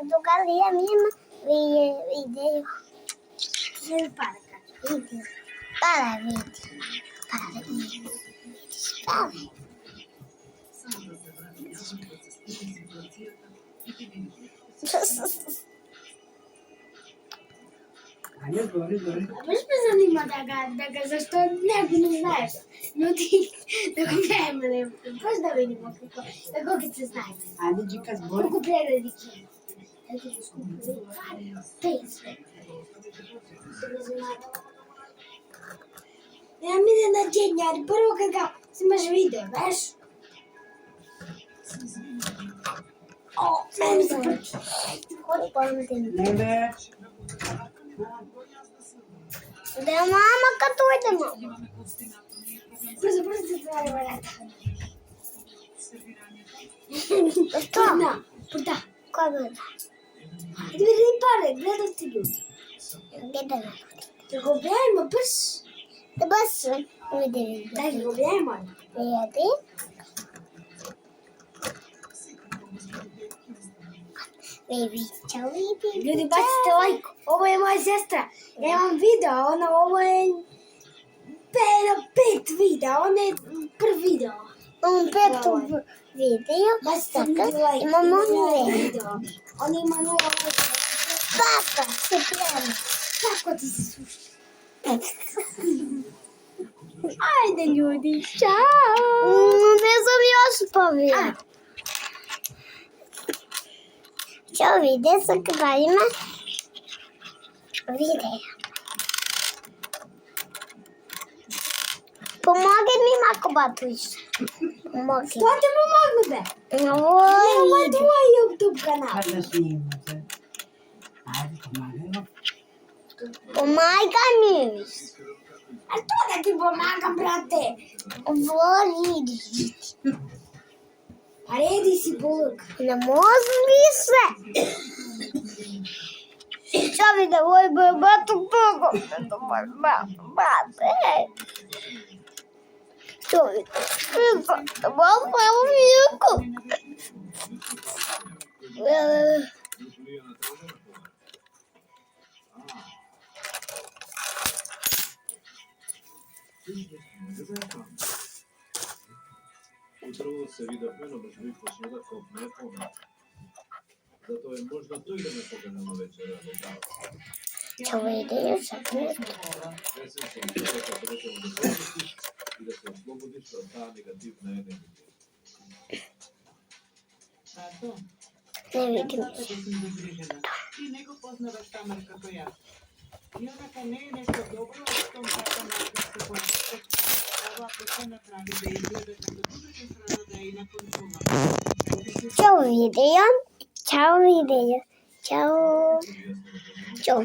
Докато я мимо видео. Не пара. Видео. Пара видео. Пара видео. Пара. Baš me zanima da ga zašto ne znaš. Ljudi, da ga prijemljaju. Baš da vidimo kako, da koga se znaju. Ajde, Đika, zbori. Koliko pregledi kino. Eto ću skupiti pare. Te sve. Ja mislim da dženjari, prvo kad ga snimaš video, veš? O, meni se počne. Koji pojmete? Ne već. Da mama kad ujdemo. Brzo se stvari vrata. Što? Puta. Koja bude? Ajde vidi pare, gledaj ti ljudi. Gdje da ne? Da ga objavimo brž. Da baš videli. Da ga objavimo. Vidi. Baby, čao vidi. Ljudi, bacite like. Ovo je moja sestra. Ja imam video, ovo je 5 videa, ona je prvi video. Imamo petu video. Bacite Tako, ljudi like. imamo nula dve. video. Ona ima 0 like. Papa, se pijamo. Kako ti se sluša? Ajde ljudi, čao. Ne sam još povijela. Ćao vide sa krajima videa. Помоги ми малко, батуш. Помоги. Što te pomognu be? Ой, Nema tvoj YouTube kanal. Sad da snimate. Ajde, pomagajmo. помагай ми. A to da ti pomagam, brate. Вори. A redi si buluk. Не може ли се? Ćao vide, oj, batu, pogo. Ćao vide. Malo je uvijeko. Upravo se видовме, но може би почна да копне помак. Затоа е можда тој да ме поканува вечера во кафе. Ćao vide, sad ne. Пресен сум дека можеме да се и да се ослободиш од таа негативна енергија. Тато, Не видим. затоа сум загрижена. Ти не го познаваш Тамар како јас. И онака не е нешто добро, што така најде се појавите. Ова песна направи да изгледа како другата страна да е и на консума. Ćao video. Ćao video. Ćao. Ćao.